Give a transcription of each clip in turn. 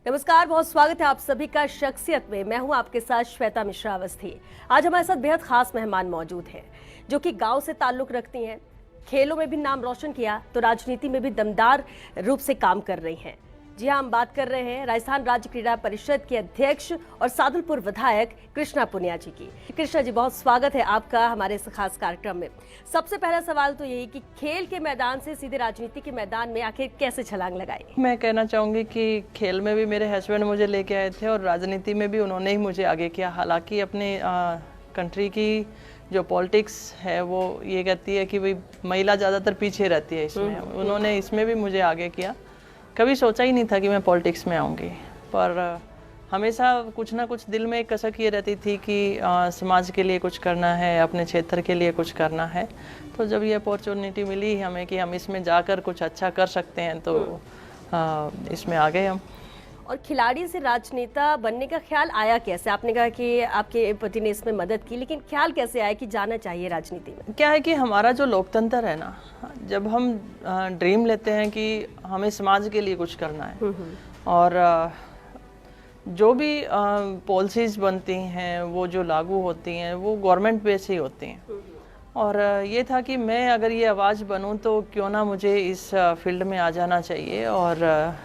नमस्कार, बहुत स्वागत है आप सभी का शख्सियत में। मैं हूं आपके साथ श्वेता मिश्रा अवस्थी। आज हमारे साथ बेहद खास मेहमान मौजूद हैं जो कि गांव से ताल्लुक रखती हैं, खेलों में भी नाम रोशन किया तो राजनीति में भी दमदार रूप से काम कर रही हैं। जी हाँ, हम बात कर रहे हैं राजस्थान राज्य क्रीड़ा परिषद के अध्यक्ष और सादुलपुर विधायक कृष्णा पुनिया जी की। कृष्णा जी, बहुत स्वागत है आपका हमारे इस खास कार्यक्रम में। सबसे पहला सवाल तो यही कि खेल के मैदान से सीधे राजनीति के मैदान में आखिर कैसे छलांग लगाई? मैं कहना चाहूँगी कि खेल में भी मेरे हस्बैंड मुझे लेके आए थे और राजनीति में भी उन्होंने ही मुझे आगे किया। हालांकि अपने कंट्री की जो पॉलिटिक्स है वो ये कहती है कि भाई महिला ज़्यादातर पीछे रहती है इसमें, उन्होंने इसमें भी मुझे आगे किया। कभी सोचा ही नहीं था कि मैं पॉलिटिक्स में आऊँगी, पर हमेशा कुछ ना कुछ दिल में एक कसक ये रहती थी कि समाज के लिए कुछ करना है, अपने क्षेत्र के लिए कुछ करना है। तो जब ये अपॉर्चुनिटी मिली हमें कि हम इसमें जाकर कुछ अच्छा कर सकते हैं तो इसमें आ गए हम। और खिलाड़ी से राजनेता बनने का ख्याल आया कैसे? आपने कहा कि आपके पति ने इसमें मदद की, लेकिन ख्याल कैसे आया कि जाना चाहिए राजनीति में? क्या है कि हमारा जो लोकतंत्र है ना, जब हम ड्रीम लेते हैं कि हमें समाज के लिए कुछ करना है और जो भी पॉलिसीज बनती हैं वो जो लागू होती हैं वो गवर्नमेंट बेस ही होती हैं। और ये था कि मैं अगर ये आवाज़ बनूं तो क्यों ना मुझे इस फील्ड में आ जाना चाहिए। और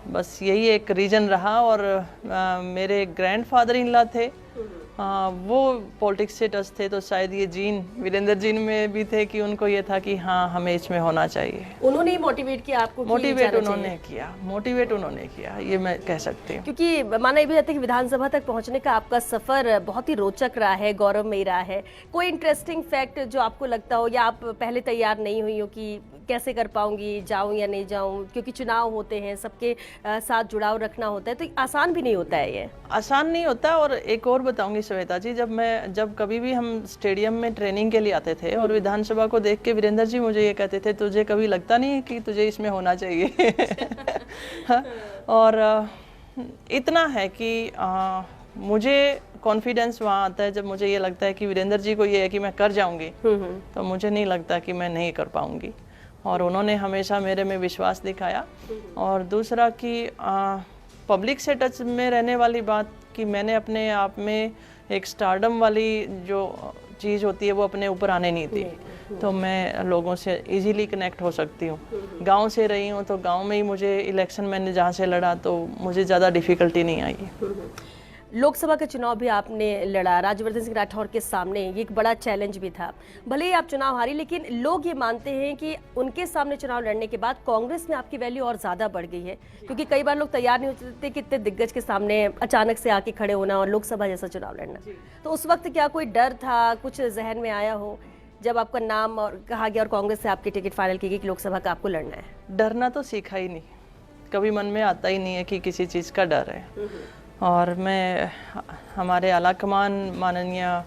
बस यही एक रीज़न रहा। और मेरे ग्रैंडफादर इन लॉ थे, वो पॉलिटिक्स से टच थे, तो शायद ये जीन वीरेंद्र जीन में भी थे कि उनको ये था कि हाँ हमें इसमें होना चाहिए। उन्होंने ही मोटिवेट किया आपको? मोटिवेट उन्होंने किया, ये मैं कह सकती हूँ। क्योंकि माना ये भी जाता है कि विधानसभा तक पहुंचने का आपका सफर बहुत ही रोचक रहा है, गौरवमयी रहा है। कोई इंटरेस्टिंग फैक्ट जो आपको लगता हो या आप पहले तैयार नहीं हुई हो कि कैसे कर पाऊंगी, जाऊं या नहीं जाऊं, क्योंकि चुनाव होते हैं, सबके साथ जुड़ाव रखना होता है, तो आसान भी नहीं होता है। ये आसान नहीं होता। और एक और बताऊंगी श्वेता जी, जब कभी भी हम स्टेडियम में ट्रेनिंग के लिए आते थे और विधानसभा को देख के वीरेंद्र जी मुझे ये कहते थे, तुझे कभी लगता नहीं है कि तुझे इसमें होना चाहिए? और इतना है कि मुझे कॉन्फिडेंस वहाँ आता है जब मुझे ये लगता है कि वीरेंद्र जी को ये है कि मैं कर जाऊंगी, तो मुझे नहीं लगता कि मैं नहीं कर पाऊंगी। और उन्होंने हमेशा मेरे में विश्वास दिखाया। और दूसरा कि पब्लिक से टच में रहने वाली बात कि मैंने अपने आप में एक स्टारडम वाली जो चीज़ होती है वो अपने ऊपर आने नहीं दी, तो मैं लोगों से इजीली कनेक्ट हो सकती हूँ। गांव से रही हूँ तो गांव में ही मुझे इलेक्शन मैंने जहाँ से लड़ा तो मुझे ज़्यादा डिफ़िकल्टी नहीं आई। लोकसभा का चुनाव भी आपने लड़ा, राज्यवर्धन सिंह राठौर के सामने, ये एक बड़ा चैलेंज भी था। भले ही आप चुनाव हारी, लेकिन लोग ये मानते हैं कि उनके सामने चुनाव लड़ने के बाद कांग्रेस में आपकी वैल्यू और ज़्यादा बढ़ गई है, क्योंकि कई बार लोग तैयार नहीं होते कि इतने दिग्गज के सामने अचानक से आके खड़े होना और लोकसभा जैसा चुनाव लड़ना। तो उस वक्त क्या कोई डर था, कुछ जहन में आया हो जब आपका नाम और कहा गया और कांग्रेस से आपकी टिकट फाइनल की गई कि लोकसभा का आपको लड़ना है? डरना तो सीखा ही नहीं, कभी मन में आता ही नहीं है कि किसी चीज़ का डर है। और मैं हमारे आला कमान माननीय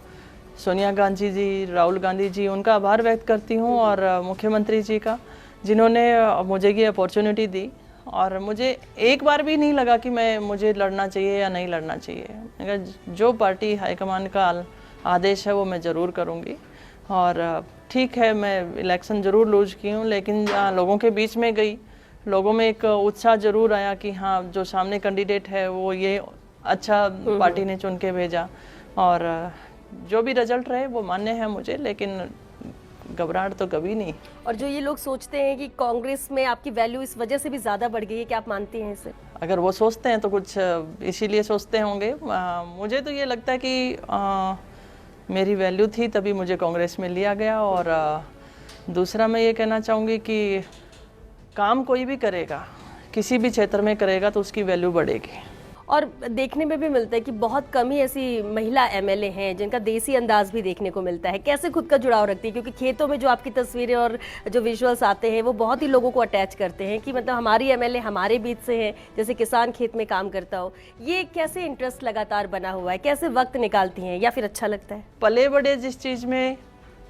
सोनिया गांधी जी, राहुल गांधी जी, उनका आभार व्यक्त करती हूँ, और मुख्यमंत्री जी का, जिन्होंने मुझे ये अपॉर्चुनिटी दी। और मुझे एक बार भी नहीं लगा कि मुझे लड़ना चाहिए या नहीं लड़ना चाहिए। अगर जो पार्टी हाईकमान का आदेश है वो मैं ज़रूर करूँगी। और ठीक है, मैं इलेक्शन ज़रूर लूज की हूँ, लेकिन लोगों के बीच में गई, लोगों में एक उत्साह ज़रूर आया कि हाँ जो सामने कैंडिडेट है वो ये अच्छा पार्टी ने चुन के भेजा। और जो भी रिजल्ट रहे वो मान्य है मुझे, लेकिन घबराहट तो कभी नहीं। और जो ये लोग सोचते हैं कि कांग्रेस में आपकी वैल्यू इस वजह से भी ज़्यादा बढ़ गई है, क्या आप मानती हैं इसे? अगर वो सोचते हैं तो कुछ इसीलिए सोचते होंगे। मुझे तो ये लगता है कि मेरी वैल्यू थी तभी मुझे कांग्रेस में लिया गया। और दूसरा मैं ये कहना चाहूँगी कि काम कोई भी करेगा, किसी भी क्षेत्र में करेगा तो उसकी वैल्यू बढ़ेगी। और देखने में भी मिलता है कि बहुत कम ही ऐसी महिला एमएलए हैं जिनका देसी अंदाज भी देखने को मिलता है। कैसे खुद का जुड़ाव रखती है? क्योंकि खेतों में जो आपकी तस्वीरें और जो विजुअल्स आते हैं वो बहुत ही लोगों को अटैच करते हैं कि मतलब हमारी एमएलए हमारे बीच से है, जैसे किसान खेत में काम करता हो। ये कैसे इंटरेस्ट लगातार बना हुआ है, कैसे वक्त निकालती हैं, या फिर अच्छा लगता है? पले बड़े जिस चीज़ में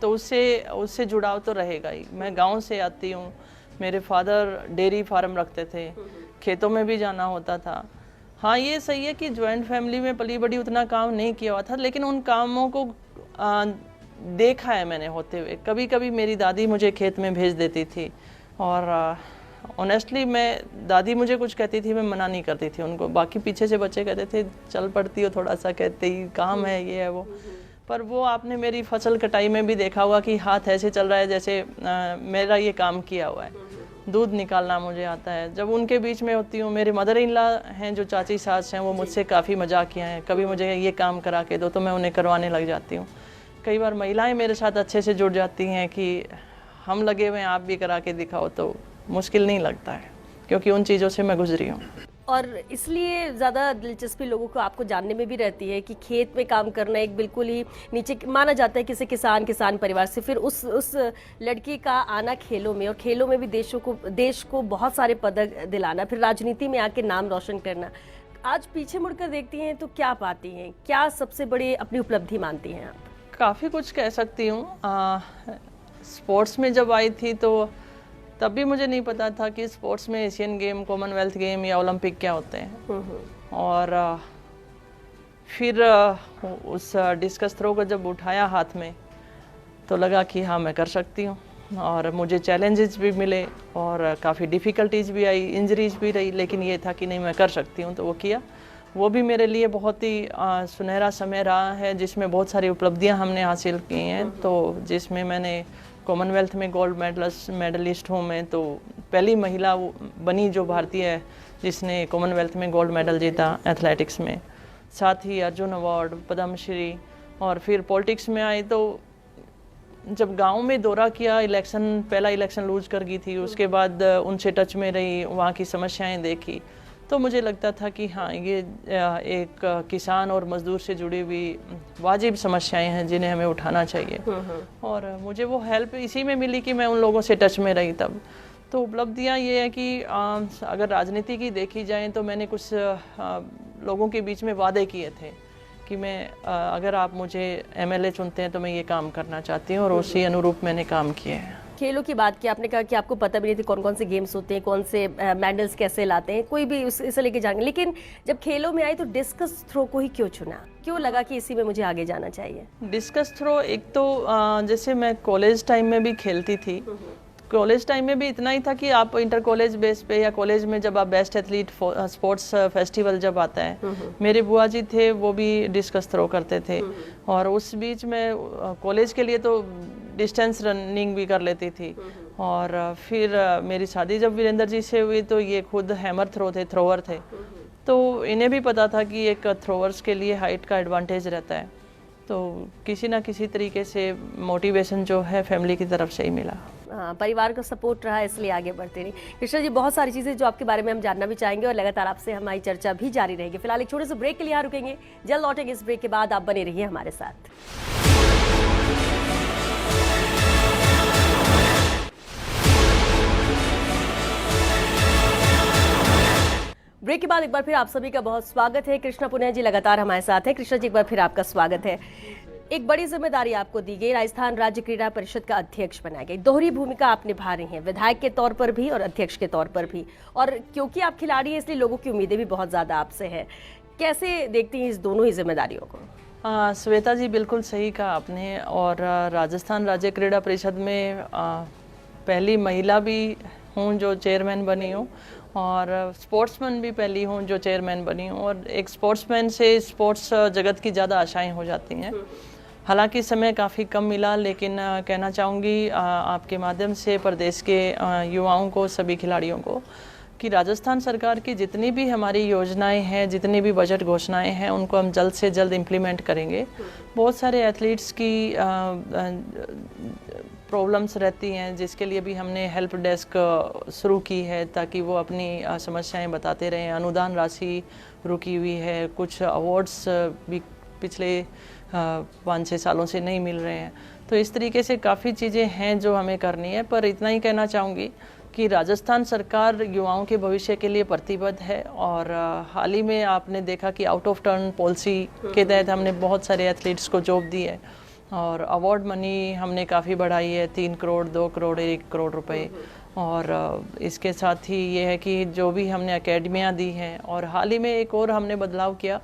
तो उससे जुड़ाव तो रहेगा ही। मैं गाँव से आती हूँ, मेरे फादर डेयरी फार्म रखते थे, खेतों में भी जाना होता था। हाँ ये सही है कि जॉइंट फैमिली में पली बड़ी उतना काम नहीं किया हुआ था, लेकिन उन कामों को देखा है मैंने होते हुए। कभी कभी मेरी दादी मुझे खेत में भेज देती थी और ऑनेस्टली मैं, दादी मुझे कुछ कहती थी, मैं मना नहीं करती थी उनको, बाकी पीछे से बच्चे कहते थे चल पड़ती हो थोड़ा सा, कहते ही काम है ये है वो। पर वो आपने मेरी फसल कटाई में भी देखा होगा कि हाथ ऐसे चल रहा है जैसे मेरा ये काम किया हुआ है। दूध निकालना मुझे आता है। जब उनके बीच में होती हूँ, मेरे मदर इन लॉ हैं जो चाची सास हैं, वो मुझसे काफ़ी मजाकिया हैं, कभी मुझे ये काम करा के दो तो मैं उन्हें करवाने लग जाती हूँ। कई बार महिलाएं मेरे साथ अच्छे से जुड़ जाती हैं कि हम लगे हुए हैं आप भी करा के दिखाओ, तो मुश्किल नहीं लगता है क्योंकि उन चीज़ों से मैं गुजरी हूँ। और इसलिए ज़्यादा दिलचस्पी लोगों को आपको जानने में भी रहती है कि खेत में काम करना एक बिल्कुल ही नीचे माना जाता है किसी किसान परिवार से, फिर उस लड़की का आना खेलों में, और खेलों में भी देश को बहुत सारे पदक दिलाना, फिर राजनीति में आके नाम रोशन करना। आज पीछे मुड़कर देखती हैं तो क्या पाती हैं, क्या सबसे बड़ी अपनी उपलब्धि मानती हैं आप? काफ़ी कुछ कह सकती हूँ। स्पोर्ट्स में जब आई थी तो तब भी मुझे नहीं पता था कि स्पोर्ट्स में एशियन गेम, कॉमनवेल्थ गेम या ओलंपिक क्या होते हैं। और फिर उस डिस्कस थ्रो को जब उठाया हाथ में तो लगा कि हाँ मैं कर सकती हूँ, और मुझे चैलेंजेस भी मिले और काफ़ी डिफ़िकल्टीज भी आई, इंजरीज भी रही, लेकिन ये था कि नहीं मैं कर सकती हूँ, तो वो किया। वो भी मेरे लिए बहुत ही सुनहरा समय रहा है जिसमें बहुत सारी उपलब्धियां हमने हासिल की हैं। तो जिसमें मैंने कॉमनवेल्थ में गोल्ड मेडलिस्ट हूँ मैं, तो पहली महिला बनी जो भारतीय है जिसने कॉमनवेल्थ में गोल्ड मेडल जीता एथलेटिक्स में। साथ ही अर्जुन अवार्ड, पद्मश्री। और फिर पॉलिटिक्स में आई तो जब गांव में दौरा किया, पहला इलेक्शन लूज कर गई थी, उसके बाद उनसे टच में रही, वहाँ की समस्याएं देखी, तो मुझे लगता था कि हाँ ये एक किसान और मजदूर से जुड़ी हुई वाजिब समस्याएं हैं जिन्हें हमें उठाना चाहिए। और मुझे वो हेल्प इसी में मिली कि मैं उन लोगों से टच में रही तब। तो उपलब्धियां ये है कि अगर राजनीति की देखी जाए तो मैंने कुछ लोगों के बीच में वादे किए थे कि मैं अगर आप मुझे एमएलए चुनते हैं तो मैं ये काम करना चाहती हूँ, और उसी अनुरूप मैंने काम किए हैं। खेलों की बात की आपने, कहा कि आपको पता भी नहीं थी कौन कौन से गेम्स होते हैं, कौन से मेडल्स कैसे लाते हैं, कोई भी इसे लेके जाएंगे, लेकिन जब खेलों में आई तो डिस्कस थ्रो को ही क्यों चुना, क्यों लगा कि इसी में मुझे आगे जाना चाहिए? डिस्कस थ्रो एक तो जैसे मैं कॉलेज टाइम में भी खेलती थी, कॉलेज टाइम में भी इतना ही था कि आप इंटर कॉलेज बेस पे या कॉलेज में जब आप बेस्ट एथलीट स्पोर्ट्स फेस्टिवल जब आता है, मेरे बुआ जी थे वो भी डिस्कस थ्रो करते थे, और उस बीच में कॉलेज के लिए तो डिस्टेंस रनिंग भी कर लेती थी। और फिर मेरी शादी जब वीरेंद्र जी से हुई तो ये खुद हैमर थ्रोवर थे, तो इन्हें भी पता था कि एक थ्रोवर्स के लिए हाइट का एडवांटेज रहता है, तो किसी ना किसी तरीके से मोटिवेशन जो है फैमिली की तरफ से ही मिला। परिवार का सपोर्ट रहा इसलिए आगे बढ़ते रही। कृष्णा जी, बहुत सारी चीज़ें जो आपके बारे में हम जानना भी चाहेंगे और लगातार आपसे हमारी चर्चा भी जारी रहेगी। फिलहाल एक छोटे से ब्रेक के लिए यहाँ रुकेंगे, जल्द लौटेंगे। इस ब्रेक के बाद आप बने रहिए हमारे साथ। ब्रेक के बाद एक बार फिर आप सभी का बहुत स्वागत है। कृष्णा पुनिया जी लगातार हमारे साथ हैं। कृष्णा जी, एक बार फिर आपका स्वागत है। एक बड़ी जिम्मेदारी आपको दी गई, राजस्थान राज्य क्रीड़ा परिषद का अध्यक्ष बनाया गया। दोहरी भूमिका आप निभा रही हैं, विधायक के तौर पर भी और अध्यक्ष के तौर पर भी, और क्योंकि आप खिलाड़ी हैं इसलिए लोगों की उम्मीदें भी बहुत ज्यादा आपसे है। कैसे देखती हैं इस दोनों ही जिम्मेदारियों को? श्वेता जी, बिल्कुल सही कहा आपने। और राजस्थान राज्य क्रीड़ा परिषद में पहली महिला भी हूँ जो चेयरमैन बनी हूँ, और स्पोर्ट्समैन भी पहली हूँ जो चेयरमैन बनी हूँ। और एक स्पोर्ट्समैन से स्पोर्ट्स जगत की ज़्यादा आशाएं हो जाती हैं। हालांकि समय काफ़ी कम मिला, लेकिन कहना चाहूँगी आपके माध्यम से प्रदेश के युवाओं को, सभी खिलाड़ियों को, कि राजस्थान सरकार की जितनी भी हमारी योजनाएं हैं, जितनी भी बजट घोषणाएं हैं, उनको हम जल्द से जल्द इम्प्लीमेंट करेंगे। बहुत सारे एथलीट्स की प्रॉब्लम्स रहती हैं, जिसके लिए भी हमने हेल्प डेस्क शुरू की है ताकि वो अपनी समस्याएं बताते रहें। अनुदान राशि रुकी हुई है, कुछ अवार्ड्स भी पिछले 5-6 सालों से नहीं मिल रहे हैं। तो इस तरीके से काफ़ी चीज़ें हैं जो हमें करनी है। पर इतना ही कहना चाहूँगी कि राजस्थान सरकार युवाओं के भविष्य के लिए प्रतिबद्ध है। और हाल ही में आपने देखा कि आउट ऑफ टर्न पॉलिसी के तहत हमने बहुत सारे एथलीट्स को जॉब दी है, और अवार्ड मनी हमने काफ़ी बढ़ाई है, 3 करोड़, 2 करोड़, 1 करोड़ रुपए। और इसके साथ ही ये है कि जो भी हमने अकेडमियाँ दी हैं, और हाल ही में एक और हमने बदलाव किया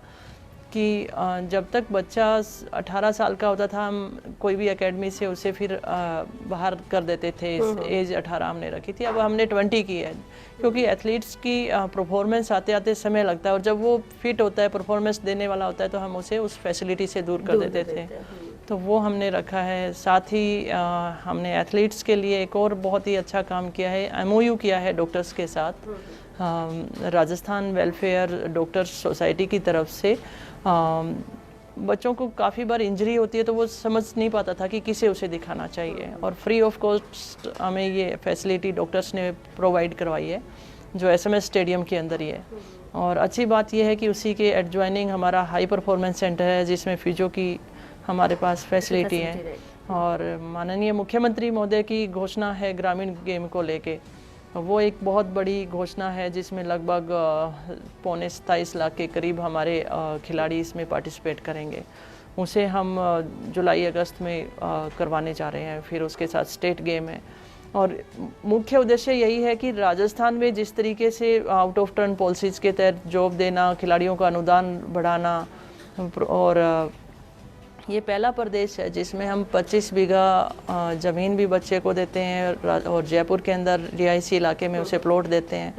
कि जब तक बच्चा 18 साल का होता था हम कोई भी एकेडमी से उसे फिर बाहर कर देते थे। एज 18 हमने रखी थी, अब हमने 20 की है, क्योंकि एथलीट्स की परफॉर्मेंस आते आते समय लगता है और जब वो फिट होता है, परफॉर्मेंस देने वाला होता है, तो हम उसे उस फैसिलिटी से दूर कर देते थे। तो वो हमने रखा है। साथ ही हमने एथलीट्स के लिए एक और बहुत ही अच्छा काम किया है, MOU किया है डॉक्टर्स के साथ। राजस्थान वेलफेयर डॉक्टर्स सोसाइटी की तरफ से बच्चों को काफ़ी बार इंजरी होती है तो वो समझ नहीं पाता था कि किसे उसे दिखाना चाहिए, और फ्री ऑफ कॉस्ट हमें ये फैसिलिटी डॉक्टर्स ने प्रोवाइड करवाई है, जो SMS स्टेडियम के अंदर ही है। और अच्छी बात यह है कि उसी के एडजॉइनिंग हमारा हाई परफॉर्मेंस सेंटर है, जिसमें फिजियो की हमारे पास फैसिलिटी है। और माननीय मुख्यमंत्री महोदय की घोषणा है ग्रामीण गेम को लेके, वो एक बहुत बड़ी घोषणा है, जिसमें लगभग 27 लाख के करीब हमारे खिलाड़ी इसमें पार्टिसिपेट करेंगे। उसे हम जुलाई अगस्त में करवाने जा रहे हैं। फिर उसके साथ स्टेट गेम है, और मुख्य उद्देश्य यही है कि राजस्थान में जिस तरीके से आउट ऑफ टर्न पॉलिसीज़ के तहत जॉब देना, खिलाड़ियों का अनुदान बढ़ाना, और ये पहला प्रदेश है जिसमें हम 25 बीघा ज़मीन भी बच्चे को देते हैं, और जयपुर के अंदर रिहायशी इलाके में उसे प्लॉट देते हैं,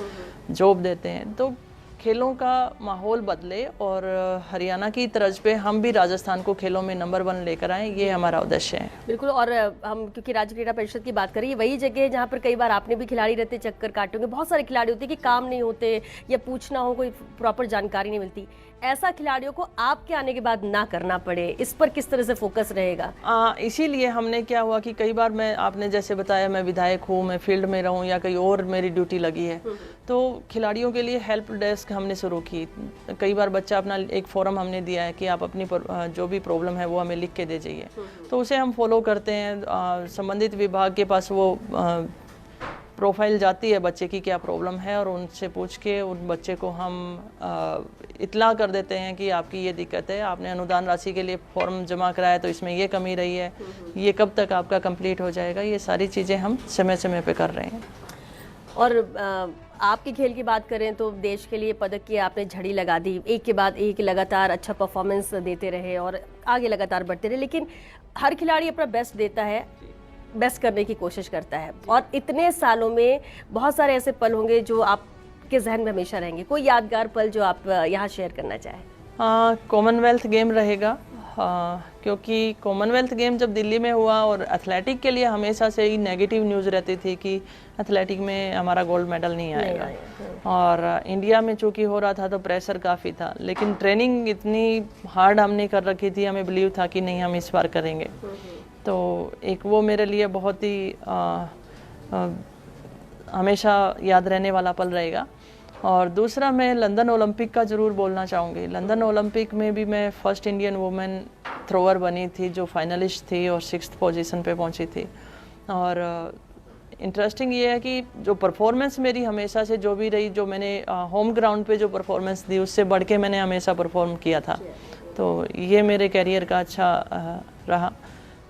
जॉब देते हैं। तो खेलों का माहौल बदले और हरियाणा की तर्ज पे हम भी राजस्थान को खेलों में नंबर 1 लेकर आएँ, ये हमारा उद्देश्य है। बिल्कुल। और हम क्योंकि राज्य क्रीड़ा परिषद की बात करें, ये वही जगह है जहाँ पर कई बार आपने भी खिलाड़ी रहते चक्कर काटे होंगे। बहुत सारे खिलाड़ी होते हैं कि काम नहीं होते या पूछना हो कोई प्रॉपर जानकारी नहीं मिलती। ऐसा खिलाड़ियों को आपके आने के बाद ना करना पड़े, इस पर किस तरह से फोकस रहेगा? इसीलिए हमने क्या हुआ कि कई बार आपने जैसे बताया, मैं विधायक हूँ, मैं फील्ड में रहूँ या कहीं और मेरी ड्यूटी लगी है, तो खिलाड़ियों के लिए हेल्प डेस्क हमने शुरू की। कई बार बच्चा अपना एक फोरम हमने दिया है कि आप अपनी जो भी प्रॉब्लम है वो हमें लिख के दे जाइए, तो उसे हम फॉलो करते हैं। संबंधित विभाग के पास वो प्रोफाइल जाती है बच्चे की क्या प्रॉब्लम है, और उनसे पूछ के उन बच्चे को हम इत्ला कर देते हैं कि आपकी ये दिक्कत है, आपने अनुदान राशि के लिए फॉर्म जमा कराया तो इसमें ये कमी रही है, ये कब तक आपका कंप्लीट हो जाएगा। ये सारी चीज़ें हम समय समय पे कर रहे हैं। और आपके खेल की बात करें तो देश के लिए पदक की आपने झड़ी लगा दी, एक के बाद एक लगातार अच्छा परफॉर्मेंस देते रहे और आगे लगातार बढ़ते रहे। लेकिन हर खिलाड़ी अपना बेस्ट देता है, बेस्ट करने की कोशिश करता है, और इतने सालों में बहुत सारे ऐसे पल होंगे जो आपके जहन में हमेशा रहेंगे। कोई यादगार पल जो आप यहाँ शेयर करना चाहें? कॉमनवेल्थ गेम रहेगा, क्योंकि कॉमनवेल्थ गेम जब दिल्ली में हुआ, और एथलेटिक के लिए हमेशा से ही नेगेटिव न्यूज़ रहती थी कि एथलेटिक में हमारा गोल्ड मेडल नहीं आएगा। और इंडिया में चूँकि हो रहा था तो प्रेशर काफ़ी था, लेकिन ट्रेनिंग इतनी हार्ड हमने कर रखी थी, हमें बिलीव था कि नहीं हम इस बार करेंगे। तो एक वो मेरे लिए बहुत ही हमेशा याद रहने वाला पल रहेगा। और दूसरा, मैं लंदन ओलंपिक का ज़रूर बोलना चाहूँगी। लंदन ओलंपिक में भी मैं फर्स्ट इंडियन वुमेन थ्रोअर बनी थी, जो फाइनलिस्ट थी और 6th पोजीशन पे पहुँची थी। और इंटरेस्टिंग ये है कि जो परफॉर्मेंस मेरी हमेशा से जो भी रही, जो मैंने होम ग्राउंड पे जो परफॉर्मेंस दी, उससे बढ़ के मैंने हमेशा परफॉर्म किया था। तो ये मेरे कैरियर का अच्छा रहा।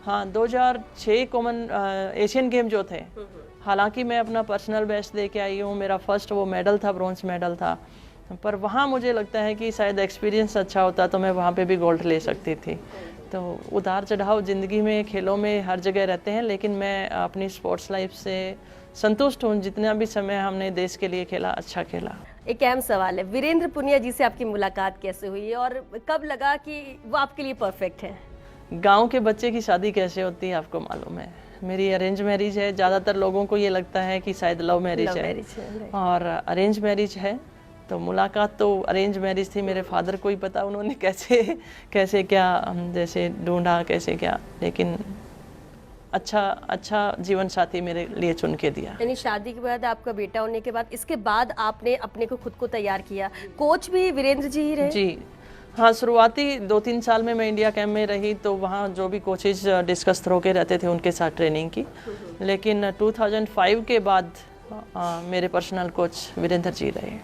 हाँ, 2006 कॉमन एशियन गेम जो थे, हालांकि मैं अपना पर्सनल बेस्ट दे के आई हूँ, मेरा फर्स्ट वो मेडल था, ब्रॉन्ज मेडल था, पर वहाँ मुझे लगता है कि शायद एक्सपीरियंस अच्छा होता तो मैं वहाँ पे भी गोल्ड ले सकती थी। तो उतार चढ़ाव ज़िंदगी में, खेलों में हर जगह रहते हैं, लेकिन मैं अपनी स्पोर्ट्स लाइफ से संतुष्ट हूँ। जितना भी समय हमने देश के लिए खेला, अच्छा खेला। एक अहम सवाल है, वीरेंद्र पुनिया जी से आपकी मुलाकात कैसे हुई और कब लगा कि वो आपके लिए परफेक्ट है? गांव के बच्चे की शादी कैसे होती है आपको मालूम है। मेरी अरेंज मैरिज है। ज़्यादातर लोगों को ये लगता है कि शायद लव मैरिज है, और अरेंज मैरिज है। तो मुलाकात तो अरेंज मैरिज थी। मेरे फादर को ही पता उन्होंने कैसे क्या जैसे ढूंढा, कैसे क्या, लेकिन अच्छा जीवन साथी मेरे लिए चुन के दिया। यानी शादी के बाद, आपका बेटा होने के बाद, इसके बाद आपने अपने को खुद को तैयार किया। कोच भी वीरेंद्र जी ही रहे? जी हाँ, शुरुआती 2-3 साल में मैं इंडिया कैंप में रही, तो वहाँ जो भी कोचेज डिस्कस थ्रो के रहते थे उनके साथ ट्रेनिंग की। लेकिन 2005 के बाद मेरे पर्सनल कोच वीरेंद्र जी रहे।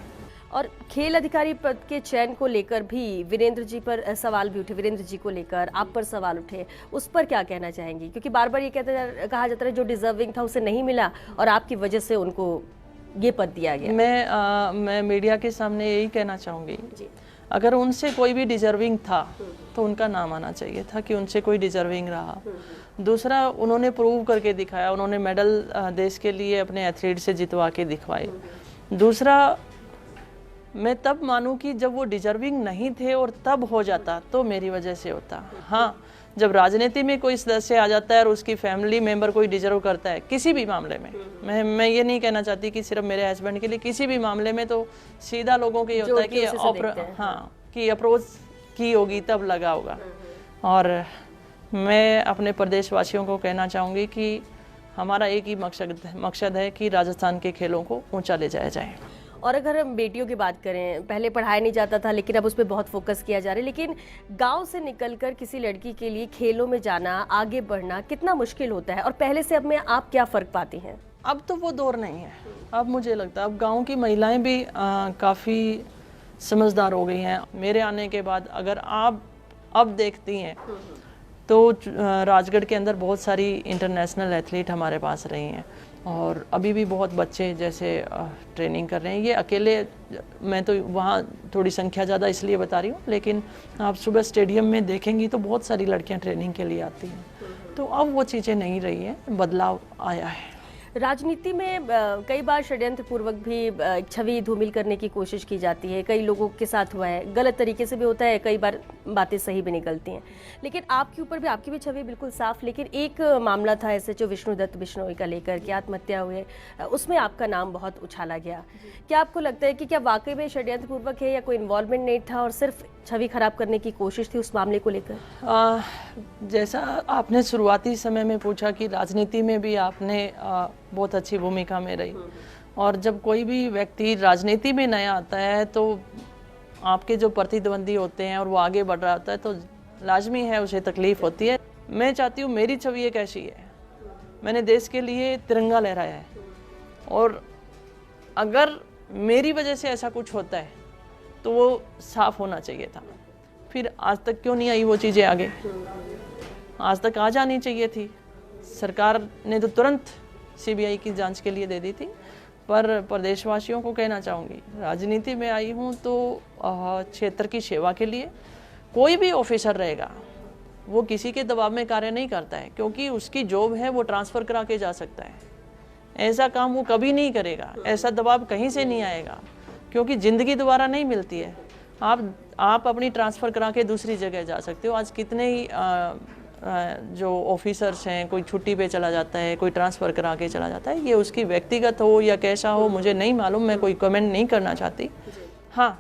और खेल अधिकारी पद के चयन को लेकर भी वीरेंद्र जी पर सवाल भी उठे, वीरेंद्र जी को लेकर आप पर सवाल उठे, उस पर क्या कहना चाहेंगी? क्योंकि बार बार ये कहा जाता है जो डिजर्विंग था उसे नहीं मिला और आपकी वजह से उनको ये पद दिया गया। मैं मीडिया के सामने यही कहना चाहूँगी, अगर उनसे कोई भी डिजर्विंग था तो उनका नाम आना चाहिए था कि उनसे कोई डिजर्विंग रहा। दूसरा, उन्होंने प्रूव करके दिखाया, उन्होंने मेडल देश के लिए अपने एथलीट से जितवा के दिखवाए। दूसरा, मैं तब मानूं कि जब वो डिजर्विंग नहीं थे और तब हो जाता तो मेरी वजह से होता। हाँ, जब राजनीति में कोई सदस्य आ जाता है और उसकी फैमिली मेंबर कोई डिजर्व करता है किसी भी मामले में, मैं ये नहीं कहना चाहती कि सिर्फ मेरे हस्बैंड के लिए, किसी भी मामले में तो सीधा लोगों को ये होता है कि अप्रोच की होगी तब लगा होगा। और मैं अपने प्रदेशवासियों को कहना चाहूँगी कि हमारा एक ही मकसद है कि राजस्थान के खेलों को ऊंचा ले जाया जाए। और अगर हम बेटियों की बात करें, पहले पढ़ाया नहीं जाता था लेकिन अब उस पर बहुत फोकस किया जा रहा है, लेकिन गांव से निकलकर किसी लड़की के लिए खेलों में जाना, आगे बढ़ना कितना मुश्किल होता है, और पहले से अब में आप क्या फ़र्क पाती हैं? अब तो वो दौर नहीं है। अब मुझे लगता है अब गांव की महिलाएं भी काफ़ी समझदार हो गई हैं। मेरे आने के बाद अगर आप अब देखती हैं तो राजगढ़ के अंदर बहुत सारी इंटरनेशनल एथलीट हमारे पास रही हैं, और अभी भी बहुत बच्चे जैसे ट्रेनिंग कर रहे हैं। ये अकेले, मैं तो वहाँ थोड़ी संख्या ज़्यादा इसलिए बता रही हूँ, लेकिन आप सुबह स्टेडियम में देखेंगी तो बहुत सारी लड़कियाँ ट्रेनिंग के लिए आती हैं। तो अब वो चीज़ें नहीं रही हैं, बदलाव आया है। राजनीति में कई बार षड्यंत्र पूर्वक भी छवि धूमिल करने की कोशिश की जाती है, कई लोगों के साथ हुआ है, गलत तरीके से भी होता है, कई बार बातें सही भी निकलती हैं, लेकिन आपके ऊपर भी, आपकी भी छवि बिल्कुल साफ। लेकिन एक मामला था ऐसे जो विष्णुदत्त बिश्नोई का लेकर के आत्महत्या हुए, उसमें आपका नाम बहुत उछाला गया। क्या आपको लगता है कि क्या वाकई में षड्यंत्र पूर्वक है या कोई इन्वॉल्वमेंट नहीं था और सिर्फ छवि खराब करने की कोशिश थी उस मामले को लेकर? जैसा आपने शुरुआती समय में पूछा कि राजनीति में भी आपने बहुत अच्छी भूमिका में रही, और जब कोई भी व्यक्ति राजनीति में नया आता है तो आपके जो प्रतिद्वंदी होते हैं और वो आगे बढ़ रहा होता है तो लाजमी है उसे तकलीफ होती है। मैं चाहती हूँ मेरी छवि एक ऐसी है, मैंने देश के लिए तिरंगा लहराया है, और अगर मेरी वजह से ऐसा कुछ होता है तो वो साफ होना चाहिए था। फिर आज तक क्यों नहीं आई वो चीज़ें आगे? आज तक आ जानी चाहिए थी। सरकार ने तो तुरंत सीबीआई की जांच के लिए दे दी थी, पर प्रदेशवासियों को कहना चाहूँगी, राजनीति में आई हूँ तो क्षेत्र की सेवा के लिए। कोई भी ऑफिसर रहेगा वो किसी के दबाव में कार्य नहीं करता है, क्योंकि उसकी जॉब है, वो ट्रांसफ़र करा के जा सकता है। ऐसा काम वो कभी नहीं करेगा, ऐसा दबाव कहीं से नहीं आएगा, क्योंकि ज़िंदगी दोबारा नहीं मिलती है। आप अपनी ट्रांसफ़र करा के दूसरी जगह जा सकते हो। आज कितने ही जो ऑफिसर्स हैं, कोई छुट्टी पे चला जाता है, कोई ट्रांसफ़र करा के चला जाता है। ये उसकी व्यक्तिगत हो या कैसा हो मुझे नहीं मालूम, मैं कोई कमेंट नहीं करना चाहती। हाँ,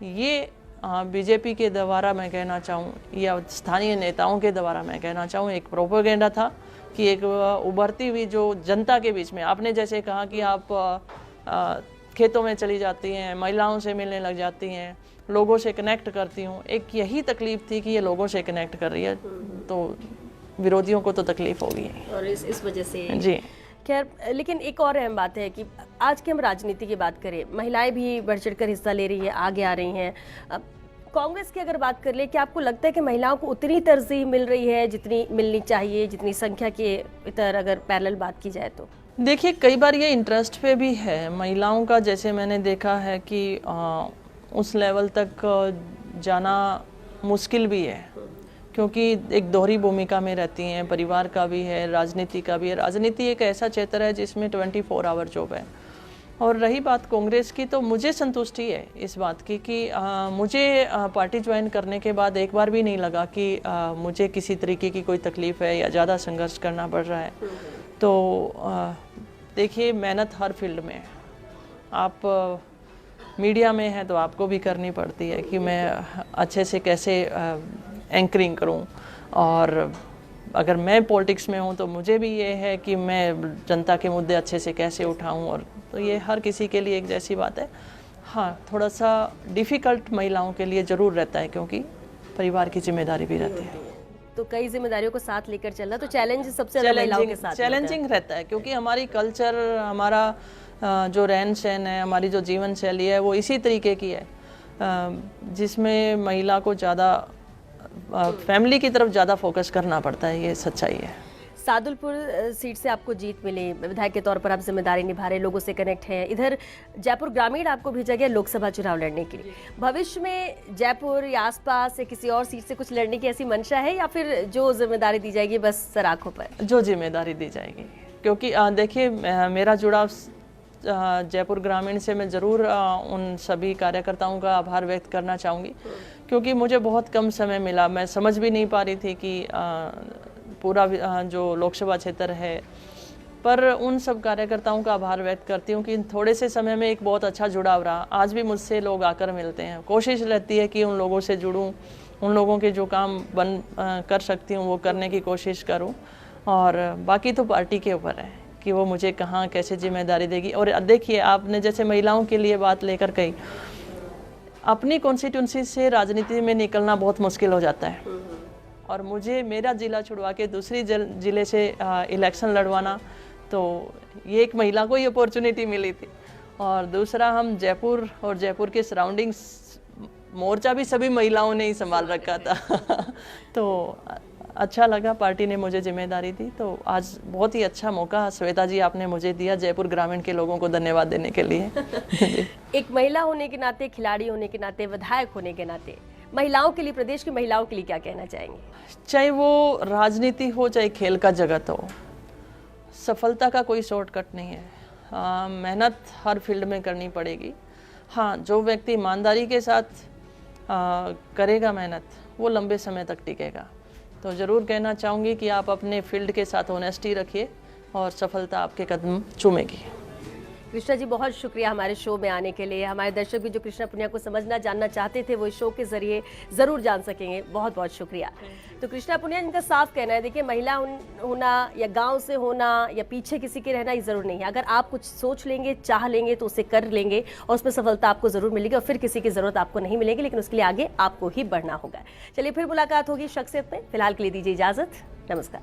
ये बीजेपी के द्वारा मैं कहना चाहूँ या स्थानीय नेताओं के द्वारा मैं कहना चाहूँ एक प्रोपेगेंडा था कि एक उभरती हुई जो जनता के बीच में, आपने जैसे कहा कि आप खेतों में चली जाती हैं, महिलाओं से मिलने लग जाती हैं, लोगों से कनेक्ट करती हूँ, एक यही तकलीफ थी कि ये लोगों से कनेक्ट कर रही है, तो विरोधियों को तो तकलीफ होगी और इस वजह से जी। खैर, लेकिन एक और अहम बात है कि आज की हम राजनीति की बात करें, महिलाएं भी बढ़ चढ़कर हिस्सा ले रही है, आगे आ रही हैं। कांग्रेस की अगर बात कर ले, क्या आपको लगता है कि महिलाओं को उतनी तरजीह मिल रही है जितनी मिलनी चाहिए, जितनी संख्या के इतर अगर पैरेलल बात की जाए तो? देखिए, कई बार ये इंटरेस्ट पे भी है महिलाओं का। जैसे मैंने देखा है कि उस लेवल तक जाना मुश्किल भी है, क्योंकि एक दोहरी भूमिका में रहती हैं, परिवार का भी है, राजनीति का भी है। राजनीति एक ऐसा क्षेत्र है जिसमें 24 आवर जॉब है। और रही बात कांग्रेस की, तो मुझे संतुष्टि है इस बात की कि मुझे पार्टी ज्वाइन करने के बाद एक बार भी नहीं लगा कि मुझे किसी तरीके की कोई तकलीफ़ है या ज़्यादा संघर्ष करना पड़ रहा है। तो देखिए, मेहनत हर फील्ड में है। आप मीडिया में हैं तो आपको भी करनी पड़ती है कि मैं अच्छे से कैसे एंकरिंग करूं, और अगर मैं पॉलिटिक्स में हूं तो मुझे भी ये है कि मैं जनता के मुद्दे अच्छे से कैसे उठाऊं, और तो ये हर किसी के लिए एक जैसी बात है। हाँ, थोड़ा सा डिफ़िकल्ट महिलाओं के लिए ज़रूर रहता है, क्योंकि परिवार की जिम्मेदारी भी रहती है। तो कई जिम्मेदारियों को साथ लेकर चलना, तो चैलेंज सबसे ज़्यादा महिलाओं के साथ चैलेंजिंग रहता है, क्योंकि हमारी कल्चर, हमारा जो रहन सहन है, हमारी जो जीवन शैली है वो इसी तरीके की है, जिसमें महिला को ज़्यादा फैमिली की तरफ ज़्यादा फोकस करना पड़ता है। ये सच्चाई है। सादुलपुर सीट से आपको जीत मिली, विधायक के तौर पर आप जिम्मेदारी निभा रहे, लोगों से कनेक्ट हैं। इधर जयपुर ग्रामीण आपको भेजा गया लोकसभा चुनाव लड़ने के लिए। भविष्य में जयपुर या आसपास या किसी और सीट से कुछ लड़ने की ऐसी मंशा है, या फिर जो जिम्मेदारी दी जाएगी बस सर आंखों पर? जो जिम्मेदारी दी जाएगी, क्योंकि देखिए मेरा जुड़ाव जयपुर ग्रामीण से मैं ज़रूर उन सभी कार्यकर्ताओं का आभार व्यक्त करना चाहूँगी, क्योंकि मुझे बहुत कम समय मिला। मैं समझ भी नहीं पा रही थी कि पूरा जो लोकसभा क्षेत्र है, पर उन सब कार्यकर्ताओं का आभार व्यक्त करती हूँ कि थोड़े से समय में एक बहुत अच्छा जुड़ाव रहा। आज भी मुझसे लोग आकर मिलते हैं, कोशिश रहती है कि उन लोगों से जुड़ूं, उन लोगों के जो काम कर सकती हूँ वो करने की कोशिश करूँ, और बाकी तो पार्टी के ऊपर है कि वो मुझे कहाँ कैसे जिम्मेदारी देगी। और देखिए, आपने जैसे महिलाओं के लिए बात लेकर कही, अपनी कॉन्स्टिट्यूंसी से राजनीति में निकलना बहुत मुश्किल हो जाता है, और मुझे मेरा ज़िला छुड़वा के दूसरी ज़िले से इलेक्शन लड़वाना, तो ये एक महिला को ही अपॉर्चुनिटी मिली थी। और दूसरा, हम जयपुर और जयपुर के सराउंडिंग्स मोर्चा भी सभी महिलाओं ने ही संभाल रखा था तो अच्छा लगा, पार्टी ने मुझे जिम्मेदारी दी, तो आज बहुत ही अच्छा मौका श्वेता जी आपने मुझे दिया जयपुर ग्रामीण के लोगों को धन्यवाद देने के लिए एक महिला होने के नाते, खिलाड़ी होने के नाते, विधायक होने के नाते, महिलाओं के लिए, प्रदेश की महिलाओं के लिए क्या कहना चाहेंगे? चाहे वो राजनीति हो, चाहे खेल का जगत हो, सफलता का कोई शॉर्टकट नहीं है। मेहनत हर फील्ड में करनी पड़ेगी। हाँ, जो व्यक्ति ईमानदारी के साथ करेगा मेहनत, वो लंबे समय तक टिकेगा। तो ज़रूर कहना चाहूँगी कि आप अपने फील्ड के साथ ऑनेस्टी रखिए और सफलता आपके कदम चूमेगी। कृष्णा जी, बहुत शुक्रिया हमारे शो में आने के लिए। हमारे दर्शक भी जो कृष्णा पुनिया को समझना, जानना चाहते थे, वो इस शो के जरिए ज़रूर जान सकेंगे। बहुत बहुत शुक्रिया। तो कृष्णा पुनिया, जिनका साफ कहना है, देखिए, महिला होना या गांव से होना या पीछे किसी के रहना, ये ज़रूर नहीं है। अगर आप कुछ सोच लेंगे, चाह लेंगे, तो उसे कर लेंगे और उसमें सफलता आपको ज़रूर मिलेगी, और फिर किसी की ज़रूरत आपको नहीं मिलेगी, लेकिन उसके लिए आगे आपको ही बढ़ना होगा। चलिए, फिर मुलाकात होगी शख्सियत में। फिलहाल के लिए दीजिए इजाज़त। नमस्कार।